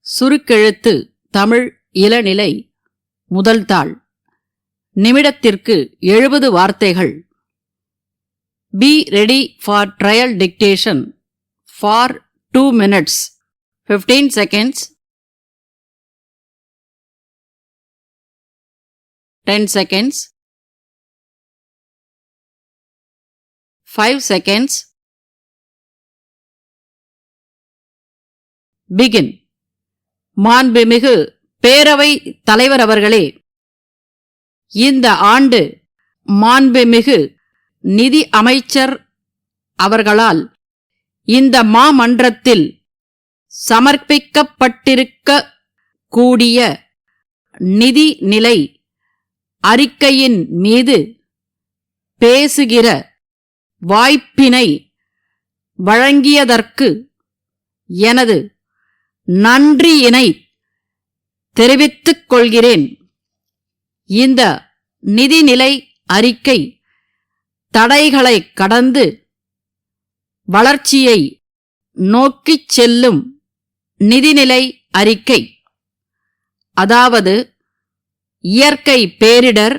சுருக்கெழுத்து தமிழ் இளநிலை முதல் தாள். நிமிடத்திற்கு 70 வார்த்தைகள். Be ready for trial dictation for 2 minutes, 15 seconds, 10 seconds, 5 seconds. Begin. மாண்புமிகு பேரவை தலைவர் அவர்களே, இந்த ஆண்டு மாண்புமிகு நிதி அமைச்சர் அவர்களால் இந்த மாமன்றத்தில் சமர்ப்பிக்கப்பட்டிருக்க கூடிய நிதி நிலை அறிக்கையின் மீது பேசுகிற வாய்ப்பினை வழங்கியதற்கு எனது நன்றியினை தெரிவித்துக் கொள்கிறேன். இந்த நிதிநிலை அறிக்கை தடைகளை கடந்து வளர்ச்சியை நோக்கிச் செல்லும் நிதிநிலை அறிக்கை. அதாவது இயற்கை பேரிடர்,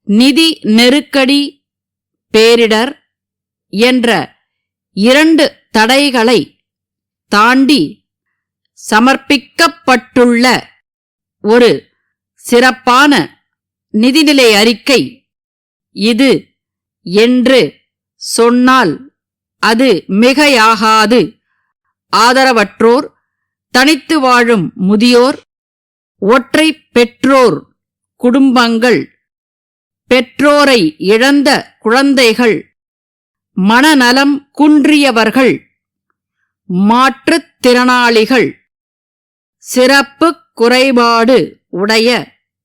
நிதி நெருக்கடி பேரிடர் என்ற 2 தடைகளை தாண்டி சமர்ப்பிக்கப்பட்டுள்ள ஒரு சிறப்பான நிதிநிலை அறிக்கை இது என்று சொன்னால் அது மிகையாகாது. ஆதரவற்றோர், தனித்து வாழும் முதியோர், ஒற்றை பெற்றோர் குடும்பங்கள், பெற்றோரை இழந்த குழந்தைகள், மனநலம் குன்றியவர்கள், மாற்றுத்திறனாளிகள், சிறப்பு குறைபாடு உடைய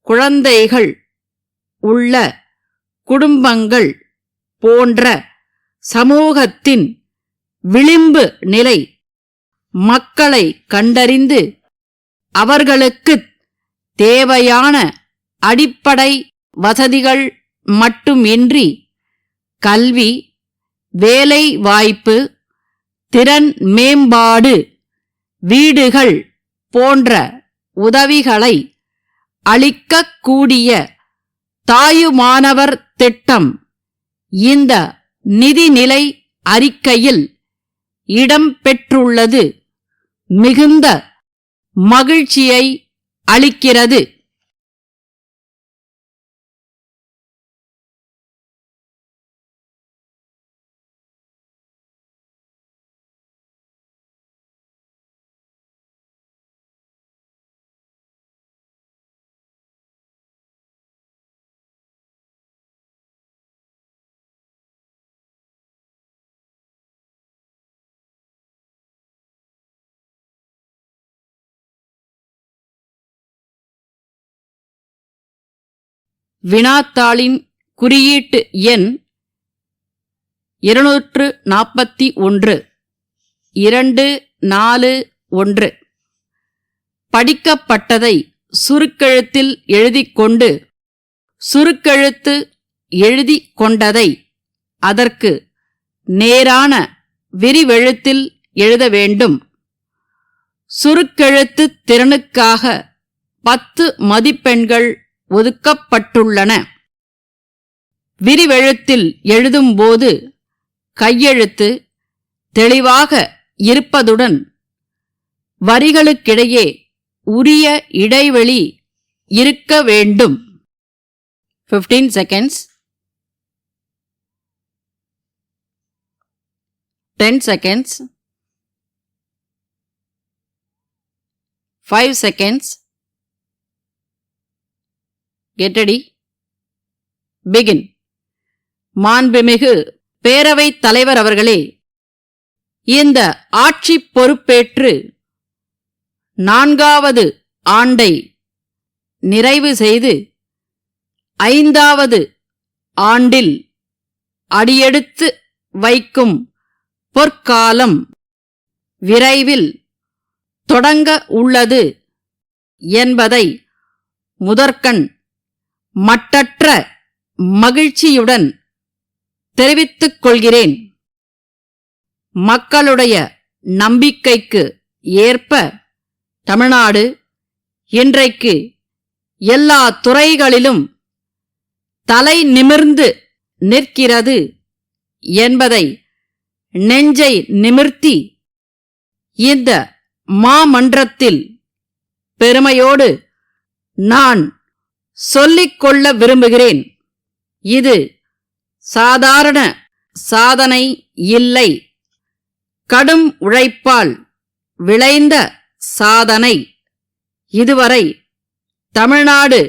குழந்தைகள் உள்ள குடும்பங்கள் போன்ற சமூகத்தின் விளிம்பு நிலை மக்களை கண்டறிந்து அவர்களுக்கு தேவையான அடிப்படை வசதிகள் மட்டுமின்றி கல்வி, வேலை வாய்ப்பு, திறன் மேம்பாடு, வீடுகள் போன்ற உதவிகளை அளிக்கக்கூடிய தாயுமானவர் திட்டம் இந்த நிதிநிலை அறிக்கையில் இடம்பெற்றுள்ளது மிகுந்த மகிழ்ச்சியை அளிக்கிறது. வினாத்தாளின் குறியீட்டு எண் 241 241. படிக்கப்பட்டதை சுருக்கெழுத்தில் எழுதிக்கொண்டு சுருக்கெழுத்து எழுதிக் கொண்டதை அதற்கு நேரான விரிவெழுத்தில் எழுத வேண்டும். சுருக்கெழுத்து திறனுக்காக 10 மதிப்பெண்கள் ஒதுக்கப்பட்டுள்ளன. விரிவெழுத்தில் எழுதும்போது கையெழுத்து தெளிவாக இருப்பதுடன் வரிகளுக்கிடையே உரிய இடைவெளி இருக்க வேண்டும். 15 seconds, 10 seconds, 5 seconds. Get ready. Begin. மாண்புமிகு பேரவைத் தலைவர் அவர்களே, இந்த ஆட்சி பொறுப்பேற்று 4வது ஆண்டை நிறைவு செய்து 5வது ஆண்டில் அடியெடுத்து வைக்கும் பொற்காலம் விரைவில் தொடங்க உள்ளது என்பதை முதற்கண் மட்டற்ற மகிழ்ச்சியுடன் தெரிவித்துக் கொள்கிறேன். மக்களுடைய நம்பிக்கைக்கு ஏற்ப தமிழ்நாடு இன்றைக்கு எல்லா துறைகளிலும் தலை நிமிர்ந்து நிற்கிறது என்பதை நெஞ்சை நிமிர்த்தி இந்த மாமன்றத்தில் பெருமையோடு நான் சொல்லிக்கொள்ள விரும்புகிறேன். இது சாதாரண சாதனை இல்லை, கடும் உழைப்பால் விளைந்த சாதனை. இதுவரை தமிழ்நாடு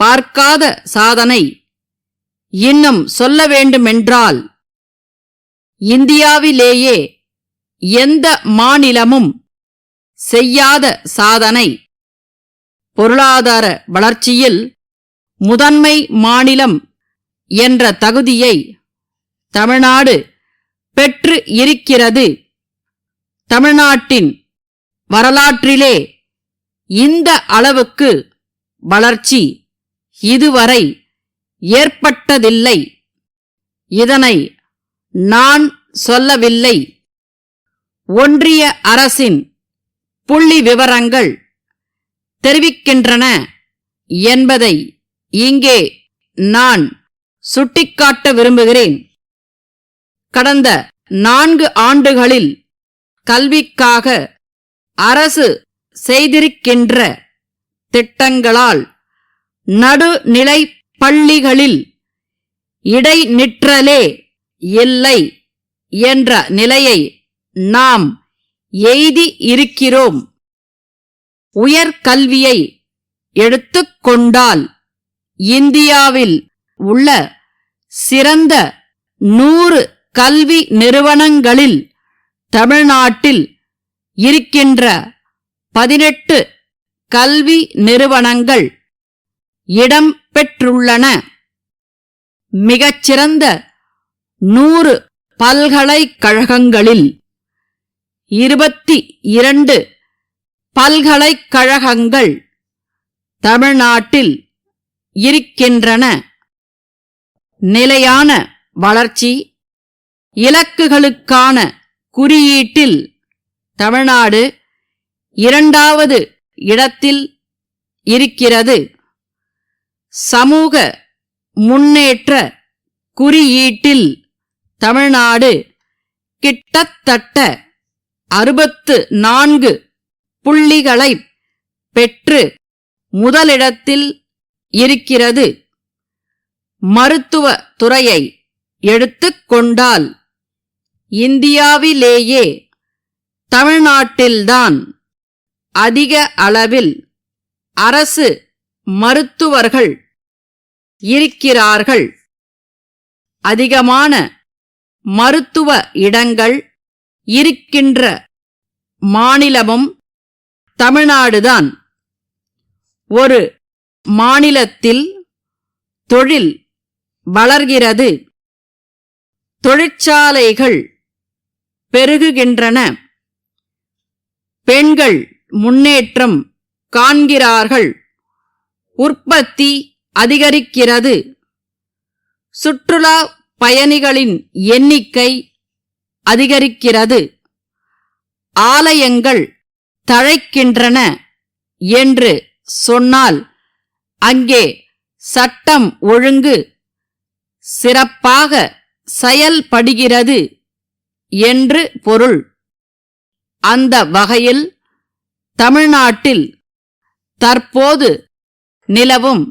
பார்க்காத சாதனை. இன்னும் சொல்ல வேண்டுமென்றால் இந்தியாவிலேயே எந்த மாநிலமும் செய்யாத சாதனை. பொருளாதார வளர்ச்சியில் முதன்மை மாநிலம் என்ற தகுதியை தமிழ்நாடு பெற்று இருக்கிறது. தமிழ்நாட்டின் வரலாற்றிலே இந்த அளவுக்கு வளர்ச்சி இதுவரை ஏற்பட்டதில்லை. இதனை நான் சொல்லவில்லை, ஒன்றிய அரசின் புள்ளி விவரங்கள் தெரிவிக்கின்றன என்பதை இங்கே நான் சுட்டிக்காட்ட விரும்புகிறேன். கடந்த 4 ஆண்டுகளில் கல்விக்காக அரசு செய்திருக்கின்ற திட்டங்களால் நடுநிலை பள்ளிகளில் இடைநிற்றலே இல்லை என்ற நிலையை நாம் எய்தி இருக்கிறோம். உயர்கல்வியை எடுத்துக்கொண்டால் இந்தியாவில் உள்ள சிறந்த 100 கல்வி நிறுவனங்களில் தமிழ்நாட்டில் இருக்கின்ற 18 கல்வி நிறுவனங்கள் இடம் பெற்றுள்ளன. மிகச்சிறந்த 100 பல்கலைக்கழகங்களில் 22 பல்கலைக்கழகங்கள் தமிழ்நாட்டில் இருக்கின்றன. நிலையான வளர்ச்சி இலக்குகளுக்கான குறியீட்டில் தமிழ்நாடு 2வது இடத்தில் இருக்கிறது. சமூக முன்னேற்ற குறியீட்டில் தமிழ்நாடு கிட்டத்தட்ட 64 புள்ளிகளை பெற்று முதலிடத்தில் இருக்கிறது. மருத்துவ துறையை எடுத்துக்கொண்டால் இந்தியாவிலேயே தமிழ்நாட்டில்தான் அதிக அளவில் அரசு மருத்துவர்கள் இருக்கிறார்கள். அதிகமான மருத்துவ இடங்கள் இருக்கின்ற மாநிலமும் தமிழ்நாடுதான். ஒரு மாநிலத்தில் தொழில் வளர்கிறது, தொழிற்சாலைகள் பெருகுகின்றன, பெண்கள் முன்னேற்றம் காண்கிறார்கள், உற்பத்தி அதிகரிக்கிறது, சுற்றுலா பயணிகளின் எண்ணிக்கை அதிகரிக்கிறது, ஆலயங்கள் தழைக்கின்றன என்று சொன்னால் அங்கே சட்டம் ஒழுங்கு சிறப்பாக செயல்படுகிறது என்று பொருள். அந்த வகையில் தமிழ்நாட்டில் தற்போது நிலவும்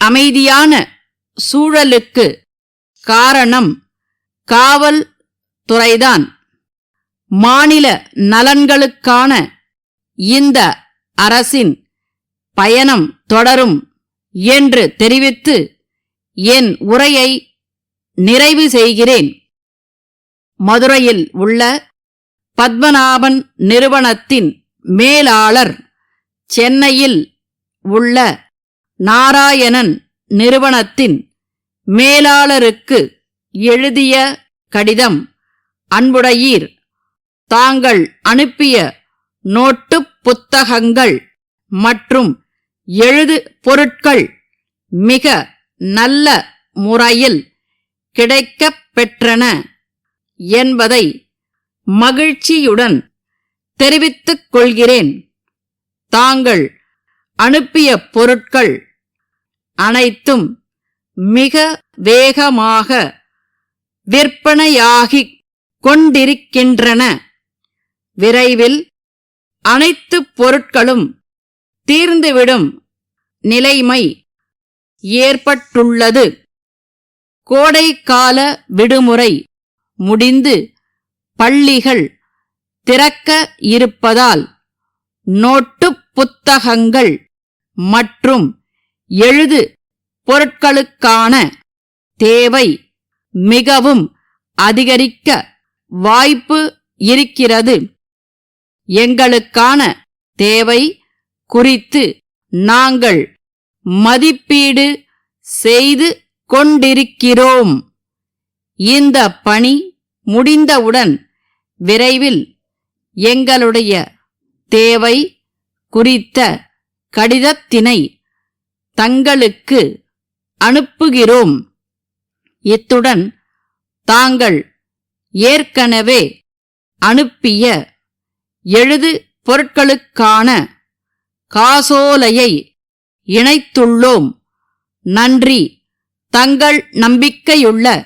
அமைதியான சூழலுக்கு காரணம் காவல் துறைதான். மாநில நலன்களுக்கான இந்த அரசின் பயணம் தொடரும் என்று தெரிவித்து என் உரையை நிறைவு செய்கிறேன். மதுரையில் உள்ள பத்மநாபன் நிறுவனத்தின் மேலாளர், சென்னையில் உள்ள நாராயணன் நிறுவனத்தின் மேலாளருக்கு எழுதிய கடிதம். அன்புடையீர், தாங்கள் அனுப்பிய நோட்டுப் புத்தகங்கள் மற்றும் எழுது பொருட்கள் மிக நல்ல முறையில் கிடைக்கப் பெற்றன என்பதை மகிழ்ச்சியுடன் தெரிவித்துக் கொள்கிறேன். தாங்கள் அனுப்பிய பொருட்கள் அனைத்தும் மிக வேகமாக விற்பனையாகிக் கொண்டிருக்கின்றன. விரைவில் அனைத்து பொருட்களும் தீர்ந்துவிடும் நிலைமை ஏற்பட்டுள்ளது. கோடைக்கால விடுமுறை முடிந்து பள்ளிகள் திறக்க இருப்பதால் நோட்டுப் புத்தகங்கள் மற்றும் எழுது பொருட்களுக்கான தேவை மிகவும் அதிகரிக்க வாய்ப்பு இருக்கிறது. எங்களுக்கான தேவை குறித்து நாங்கள் மதிப்பீடு செய்து கொண்டிருக்கிறோம். இந்த பணி முடிந்தவுடன் விரைவில் எங்களுடைய தேவை குறித்த கடிதத்தினை தங்களுக்கு அனுப்புகிறோம். இத்துடன் தாங்கள் ஏற்கனவே அனுப்பிய எழுது பொருட்களுக்கான காசோலையை இணைத்துள்ளோம். நன்றி. தங்கள் நம்பிக்கையுள்ள